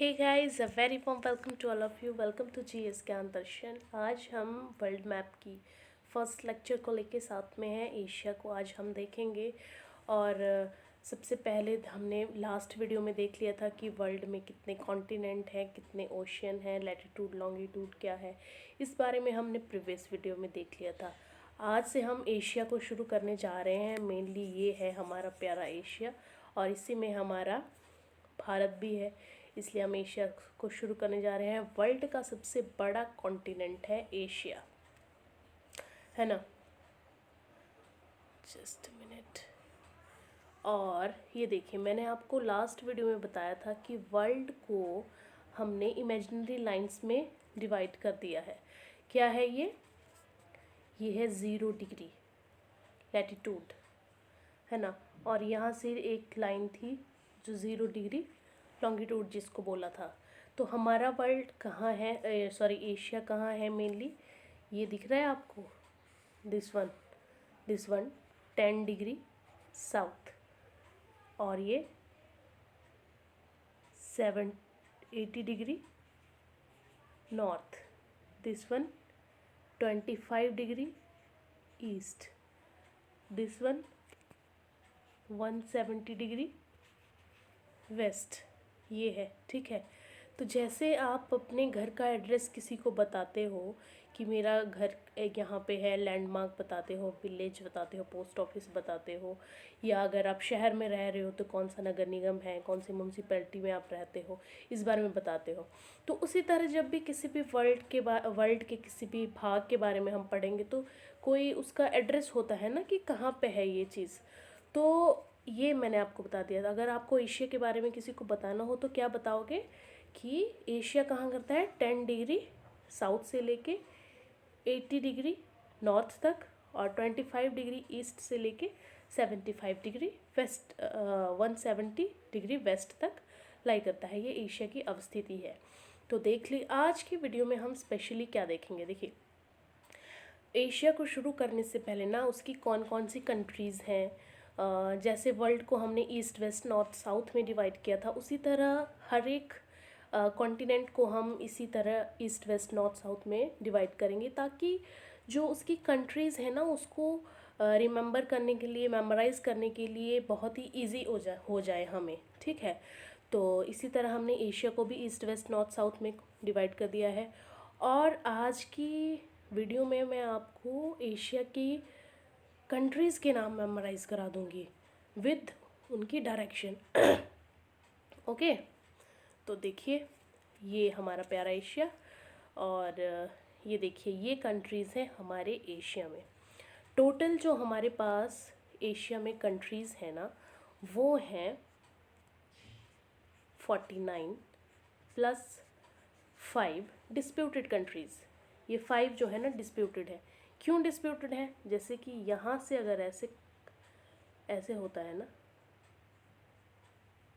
Hey guys, a very warm welcome to all of you. Welcome to GS Gyan Darshan. आज हम world map की first lecture को लेके साथ में हैं। एशिया को आज हम देखेंगे। और सबसे पहले हमने लास्ट वीडियो में देख लिया था कि वर्ल्ड में कितने कॉन्टिनेंट हैं, कितने ओशियन हैं, लैटिट्यूड लॉन्गिट्यूड क्या है, इस बारे में हमने प्रीवियस वीडियो में देख लिया था। आज से हम एशिया को शुरू करने जा रहे हैं। मेनली ये है हमारा प्यारा एशिया, और इसी में हमारा भारत भी है, इसलिए हम एशिया को शुरू करने जा रहे हैं। वर्ल्ड का सबसे बड़ा कॉन्टिनेंट है एशिया, है ना। Just minute. और ये देखिए, मैंने आपको लास्ट वीडियो में बताया था कि वर्ल्ड को हमने इमेजिनरी लाइंस में डिवाइड कर दिया है। क्या है ये है 0 डिग्री लैटिट्यूड, है ना। और यहाँ से एक लाइन थी जो 0 डिग्री लॉन्गिट्यूड जिसको बोला था। तो हमारा वर्ल्ड कहाँ है, एशिया कहाँ है मेनली, ये दिख रहा है आपको, दिस वन 10 डिग्री साउथ, और ये 80 degree north, this one 25 degree east, this one 170 degree west, ये है। ठीक है। तो जैसे आप अपने घर का एड्रेस किसी को बताते हो कि मेरा घर यहाँ पे है, लैंडमार्क बताते हो, विलेज बताते हो, पोस्ट ऑफिस बताते हो, या अगर आप शहर में रह रहे हो तो कौन सा नगर निगम है, कौन सी म्यूनसिपैलिटी में आप रहते हो, इस बारे में बताते हो। तो उसी तरह जब भी किसी भी वर्ल्ड के किसी भी भाग के बारे में हम पढ़ेंगे तो कोई उसका एड्रेस होता है ना कि कहाँ पे है ये चीज़। तो ये मैंने आपको बता दिया था। अगर आपको एशिया के बारे में किसी को बताना हो तो क्या बताओगे कि एशिया कहाँ करता है 10 डिग्री साउथ से लेके 80 डिग्री नॉर्थ तक, और 25 डिग्री ईस्ट से लेके 75 डिग्री वेस्ट, 170 डिग्री वेस्ट तक लाई करता है। ये एशिया की अवस्थिति है। तो देख ली, आज की वीडियो में हम स्पेशली क्या देखेंगे। देखिए, एशिया को शुरू करने से पहले ना उसकी कौन कौन सी कंट्रीज़ हैं। जैसे वर्ल्ड को हमने ईस्ट वेस्ट नॉर्थ साउथ में डिवाइड किया था, उसी तरह हर एक कॉन्टिनेंट को हम इसी तरह ईस्ट वेस्ट नॉर्थ साउथ में डिवाइड करेंगे, ताकि जो उसकी कंट्रीज़ है ना उसको रिमेंबर करने के लिए, मेमोराइज करने के लिए बहुत ही इजी हो जाए हमें। ठीक है। तो इसी तरह हमने एशिया को भी ईस्ट वेस्ट नॉर्थ साउथ में डिवाइड कर दिया है। और आज की वीडियो में मैं आपको एशिया की कंट्रीज़ के नाम मेमोराइज करा दूंगी विद उनकी डायरेक्शन। ओके। तो देखिए, ये हमारा प्यारा एशिया, और ये देखिए ये कंट्रीज़ हैं हमारे एशिया में। टोटल जो हमारे पास एशिया में कंट्रीज़ हैं ना, वो हैं 49 प्लस 5 डिस्प्यूटेड कंट्रीज़। ये 5 जो है ना डिस्प्यूटेड है। क्यों डिस्प्यूटेड है? जैसे कि यहाँ से अगर ऐसे ऐसे होता है ना,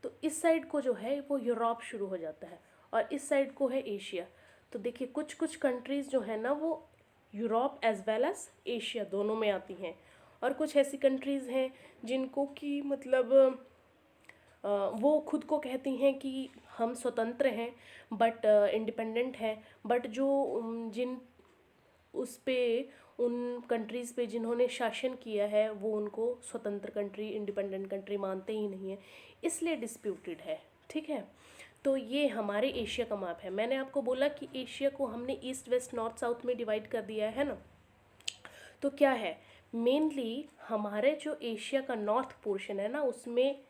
तो इस साइड को जो है वो यूरोप शुरू हो जाता है, और इस साइड को है एशिया। तो देखिए, कुछ कुछ कंट्रीज़ जो है ना वो Europe as well as Asia दोनों में आती हैं, और कुछ ऐसी कंट्रीज़ हैं जिनको कि मतलब वो खुद को कहती हैं कि हम स्वतंत्र हैं, बट इंडिपेंडेंट हैं, बट जो जिन उस पे उन कंट्रीज़ पे जिन्होंने शासन किया है वो उनको स्वतंत्र कंट्री, इंडिपेंडेंट कंट्री मानते ही नहीं है, इसलिए डिस्प्यूटेड है। ठीक है। तो ये हमारे एशिया का मैप है। मैंने आपको बोला कि एशिया को हमने ईस्ट वेस्ट नॉर्थ साउथ में डिवाइड कर दिया है ना। तो क्या है, मेनली हमारे जो एशिया का नॉर्थ पोर्शन है ना, उसमें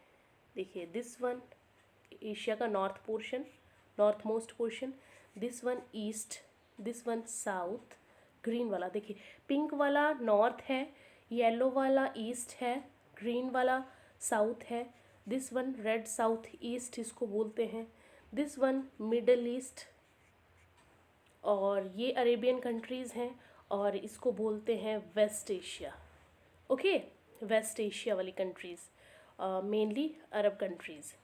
देखिए दिस वन एशिया का north portion, north most portion, this one east, this one south, green वाला देखिए, पिंक वाला नॉर्थ है, येलो वाला ईस्ट है, ग्रीन वाला साउथ है, this one red south east इसको बोलते हैं, दिस वन मिडल ईस्ट, और ये अरेबियन कंट्रीज़ हैं, और इसको बोलते हैं West Asia. Okay, West Asia वाली कंट्रीज़, मेनली अरब कंट्रीज़।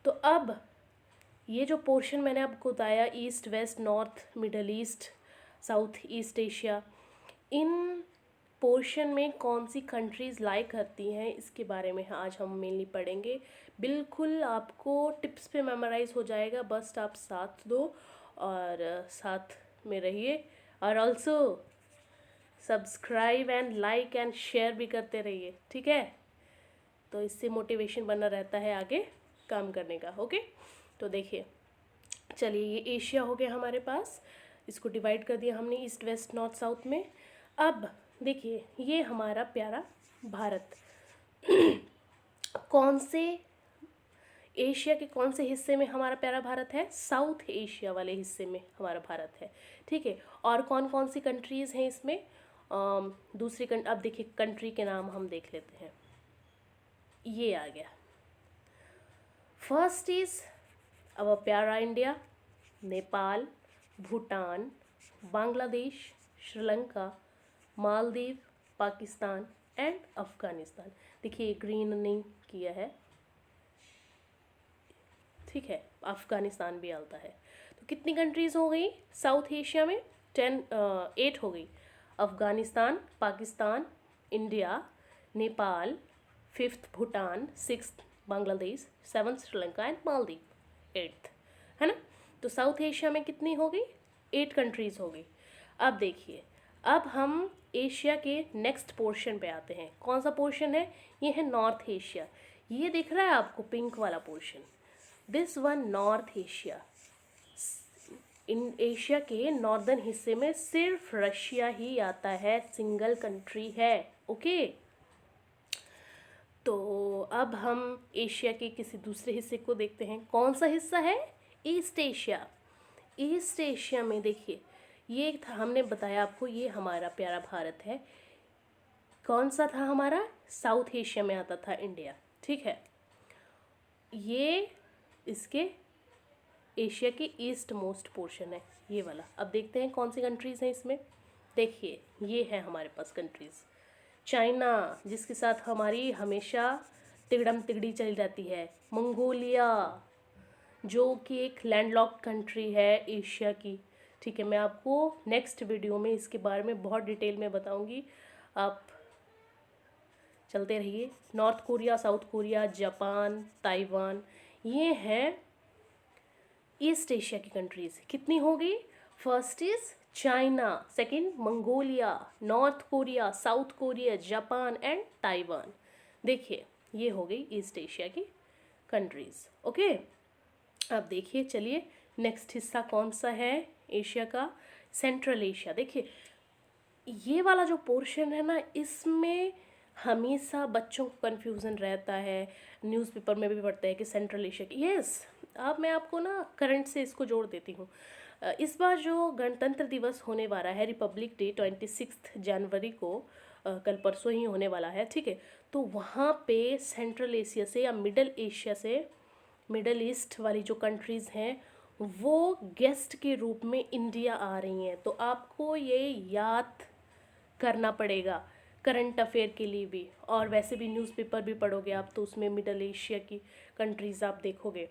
तो अब ये जो पोर्शन मैंने आपको बताया, east west north Middle East South East Asia, इन पोर्शन में कौन सी कंट्रीज़ लाई करती हैं इसके बारे में आज हम मेनली पढ़ेंगे। बिल्कुल आपको टिप्स पे मेमोराइज हो जाएगा, बस आप साथ दो और साथ में रहिए और also subscribe and like and share भी करते रहिए, ठीक है। तो इससे मोटिवेशन बना रहता है आगे काम करने का। ओके, तो देखिए, चलिए ये एशिया हो गया हमारे पास, इसको डिवाइड कर दिया हमने ईस्ट वेस्ट नॉर्थ साउथ में। अब देखिए ये हमारा प्यारा भारत कौन से एशिया के कौन से हिस्से में हमारा प्यारा भारत है? साउथ एशिया वाले हिस्से में हमारा भारत है, ठीक है। और कौन कौन सी कंट्रीज़ हैं इसमें? अब देखिए कंट्री के नाम हम देख लेते हैं। ये आ गया, फर्स्ट इज अवर प्यारा इंडिया, नेपाल, भूटान, बांग्लादेश, श्रीलंका, मालदीव, पाकिस्तान एंड अफ़गानिस्तान। देखिए ग्रीन नहीं किया है, ठीक है, अफ़गानिस्तान भी आता है। तो कितनी कंट्रीज़ हो गई साउथ एशिया में? 8 हो गई। Afghanistan, Pakistan, India, Nepal, 5th Bhutan, 6th Bangladesh, 7th Sri Lanka and Maldives, 8th, है ना। तो साउथ एशिया में कितनी हो गई? 8 कंट्रीज़ हो गई। अब देखिए, अब हम एशिया के नेक्स्ट पोर्शन पे आते हैं। कौन सा पोर्शन है? ये है नॉर्थ एशिया। ये दिख रहा है आपको पिंक वाला portion, this one north Asia. In Asia के नॉर्दर्न हिस्से में सिर्फ रशिया ही आता है, सिंगल कंट्री है। ओके, तो अब हम एशिया के किसी दूसरे हिस्से को देखते हैं। कौन सा हिस्सा है? East Asia. ईस्ट एशिया में देखिए, ये था, हमने बताया आपको, ये हमारा प्यारा भारत है। कौन सा था हमारा? साउथ एशिया में आता था इंडिया, ठीक है। ये इसके एशिया के ईस्ट मोस्ट पोर्शन है, ये वाला। अब देखते हैं कौन सी कंट्रीज़ हैं इसमें। देखिए ये है हमारे पास कंट्रीज़। चाइना, जिसके साथ हमारी हमेशा तिगड़म तिगड़ी चली जाती है। मंगोलिया, जो कि एक लैंडलॉक्ड कंट्री है एशिया की, ठीक है। मैं आपको नेक्स्ट वीडियो में इसके बारे में बहुत डिटेल में बताऊंगी, आप चलते रहिए। North Korea, south Korea, Japan, Taiwan, ये हैं ईस्ट एशिया की कंट्रीज़। कितनी हो गई? First is China, second Mongolia, north Korea, south Korea, Japan and Taiwan. देखिए ये हो गई ईस्ट एशिया की कंट्रीज़। ओके, अब देखिए, चलिए नेक्स्ट हिस्सा कौन सा है एशिया का? Central Asia. देखिए ये वाला जो पोर्शन है ना, इसमें हमेशा बच्चों को कन्फ्यूज़न रहता है, न्यूज़पेपर में भी पढ़ते हैं कि सेंट्रल एशिया की। यस, अब मैं आपको ना करंट से इसको जोड़ देती हूँ। इस बार जो गणतंत्र दिवस होने वाला है, रिपब्लिक डे 26 जनवरी को, कल परसों ही होने वाला है, ठीक है। तो वहाँ पे सेंट्रल एशिया से या मिडल एशिया से, मिडल ईस्ट वाली जो कंट्रीज़ हैं, वो गेस्ट के रूप में इंडिया आ रही हैं। तो आपको ये याद करना पड़ेगा करंट अफेयर के लिए भी, और वैसे भी न्यूज़पेपर भी पढ़ोगे आप तो उसमें मिडल एशिया की कंट्रीज़ आप देखोगे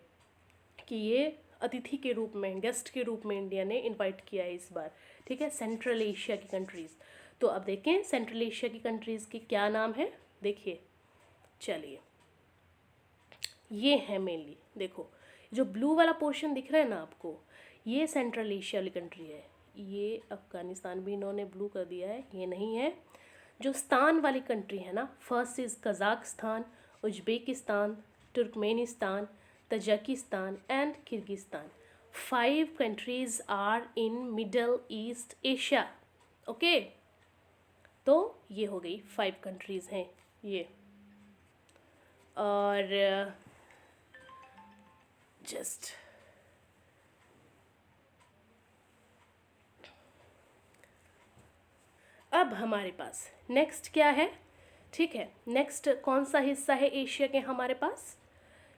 कि ये अतिथि के रूप में, गेस्ट के रूप में इंडिया ने इनवाइट किया है इस बार, ठीक है, सेंट्रल एशिया की कंट्रीज़। तो अब देखें सेंट्रल एशिया की कंट्रीज़ के क्या नाम है। देखिए, चलिए ये है मेनली, देखो जो ब्लू वाला पोर्शन दिख रहा है ना आपको, ये सेंट्रल एशिया वाली कंट्री है। ये अफ़गानिस्तान भी इन्होंने ब्लू कर दिया है, ये नहीं है। जो स्तान वाली कंट्री है ना, first is Kazakhstan, Uzbekistan, Turkmenistan, Tajikistan and Kyrgyzstan. 5 countries are in Middle East Asia. Okay, तो ये हो गई 5 कंट्रीज़ हैं ये। और जस्ट अब हमारे पास नेक्स्ट क्या है, ठीक है। नेक्स्ट कौन सा हिस्सा है एशिया के हमारे पास?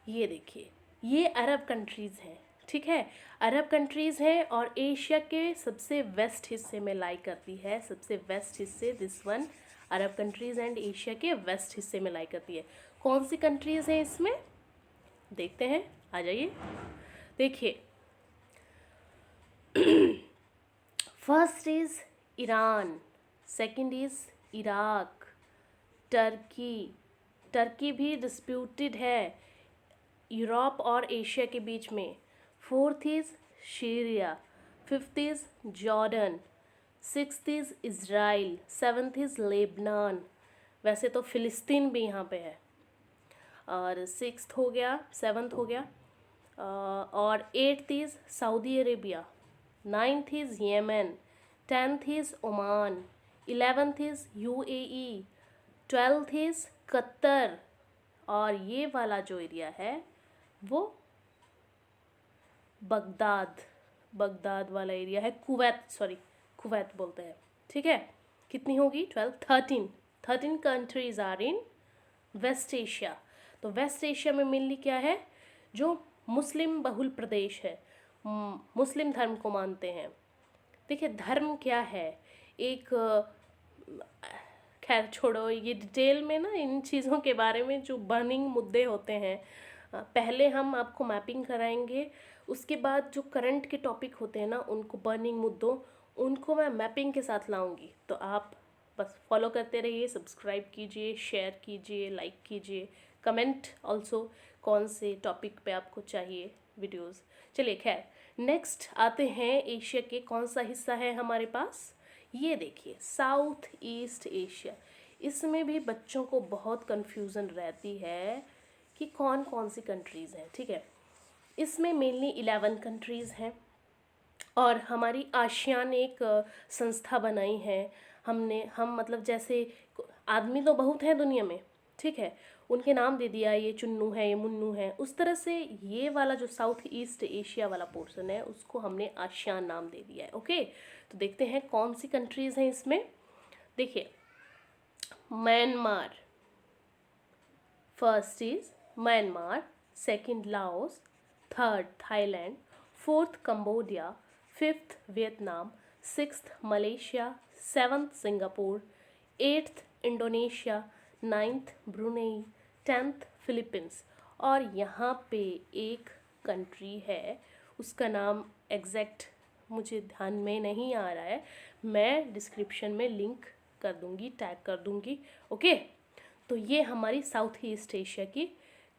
ये देखिए, ये अरब कंट्रीज़ हैं, ठीक है। अरब कंट्रीज़ हैं और एशिया के सबसे वेस्ट हिस्से में लाई करती है, सबसे वेस्ट हिस्से, this one Arab countries and Asia के वेस्ट हिस्से में लाई करती है। कौन सी कंट्रीज़ हैं इसमें? देखते हैं, आ जाइए। देखिए first is Iran, second is Iraq, Turkey, Turkey भी डिस्प्यूटेड है यूरोप और एशिया के बीच में। Fourth is Syria, fifth is Jordan, sixth is Israel, seventh is Lebanon, वैसे तो फ़िलिस्तीन भी यहाँ पे है, और सिक्स्थ हो गया, सेवन्थ हो गया, और eighth is Saudi Arabia, ninth is Yemen, tenth is Oman, 11th is UAE, 12th is Qatar, और ये वाला जो एरिया है वो बगदाद, बगदाद वाला एरिया है, कुवैत, सॉरी कुवैत बोलते हैं, ठीक है। कितनी होगी? 12, 13 countries are in West Asia. तो वेस्ट एशिया में मेनली क्या है? जो मुस्लिम बहुल प्रदेश है, मुस्लिम धर्म को मानते हैं। देखिए धर्म क्या है, एक खैर छोड़ो, ये डिटेल में ना इन चीज़ों के बारे में जो बर्निंग मुद्दे होते हैं, पहले हम आपको मैपिंग कराएंगे, उसके बाद जो करंट के टॉपिक होते हैं ना, उनको बर्निंग मुद्दों, उनको मैं मैपिंग के साथ लाऊंगी। तो आप बस फॉलो करते रहिए, सब्सक्राइब कीजिए, शेयर कीजिए, लाइक कीजिए, कमेंट ऑल्सो कौन से टॉपिक पे आपको चाहिए वीडियोस। चलिए खैर, नेक्स्ट आते हैं, एशिया के कौन सा हिस्सा है हमारे पास, ये देखिए साउथ ईस्ट एशिया। इसमें भी बच्चों को बहुत कन्फ्यूज़न रहती है कि कौन कौन सी कंट्रीज़ हैं, ठीक है। इसमें मेनली 11 कंट्रीज़ हैं, और हमारी आसियान एक संस्था बनाई है हम मतलब जैसे आदमी तो बहुत हैं दुनिया में, ठीक है, उनके नाम दे दिया, ये चुन्नू है, ये मुन्नू है, उस तरह से ये वाला जो साउथ ईस्ट एशिया वाला पोर्शन है उसको हमने आसियान नाम दे दिया है। ओके, तो देखते हैं कौन सी कंट्रीज़ हैं इसमें। देखिए Myanmar, first is Myanmar, second Laos, third Thailand, fourth Cambodia, fifth Vietnam, sixth Malaysia, seventh Singapore, eighth Indonesia, ninth Brunei, tenth Philippines, और यहाँ पे एक कंट्री है, उसका नाम एग्जैक्ट मुझे ध्यान में नहीं आ रहा है, मैं डिस्क्रिप्शन में लिंक कर दूँगी, टैग कर दूँगी। ओके, तो ये हमारी साउथ ईस्ट एशिया की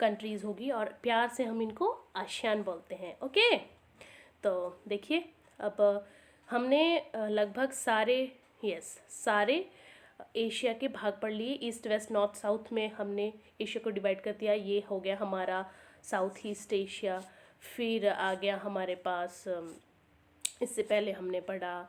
कंट्रीज़ होगी, और प्यार से हम इनको आसियान बोलते हैं। ओके, तो देखिए अब हमने लगभग सारे एशिया के भाग पढ़ लिए, ईस्ट वेस्ट नॉर्थ साउथ में हमने एशिया को डिवाइड कर दिया। ये हो गया हमारा साउथ ईस्ट एशिया। फिर आ गया हमारे पास, इससे पहले हमने पढ़ा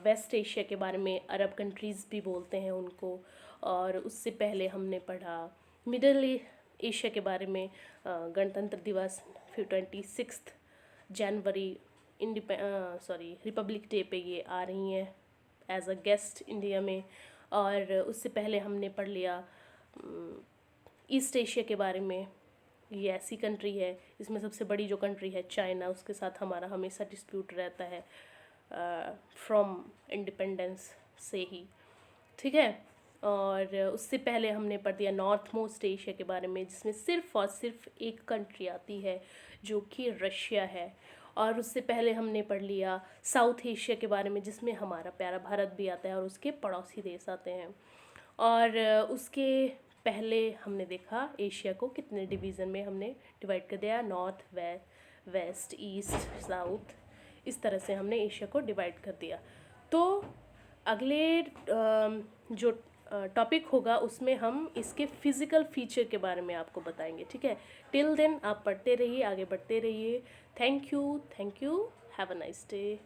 वेस्ट एशिया के बारे में, अरब कंट्रीज़ भी बोलते हैं उनको, और उससे पहले हमने पढ़ा मिडल एशिया के बारे में, गणतंत्र दिवस, फिर 26 जनवरी रिपब्लिक डे पे ये आ रही हैं एज अ गेस्ट इंडिया में। और उससे पहले हमने पढ़ लिया ईस्ट एशिया के बारे में, ये ऐसी कंट्री है, इसमें सबसे बड़ी जो कंट्री है चाइना, उसके साथ हमारा हमेशा डिस्प्यूट रहता है फ्रॉम इंडिपेंडेंस से ही, ठीक है। और उससे पहले हमने पढ़ दिया नॉर्थ मोस्ट एशिया के बारे में, जिसमें सिर्फ और सिर्फ एक कंट्री आती है जो कि रशिया है। और उससे पहले हमने पढ़ लिया साउथ एशिया के बारे में, जिसमें हमारा प्यारा भारत भी आता है और उसके पड़ोसी देश आते हैं। और उसके पहले हमने देखा एशिया को कितने डिवीज़न में हमने डिवाइड कर दिया, नॉर्थ, वेस्ट, ईस्ट, साउथ, इस तरह से हमने एशिया को डिवाइड कर दिया। तो अगले जो टॉपिक होगा उसमें हम इसके फिज़िकल फीचर के बारे में आपको बताएंगे, ठीक है। टिल देन आप पढ़ते रहिए, आगे बढ़ते रहिए। Thank you, have a nice day.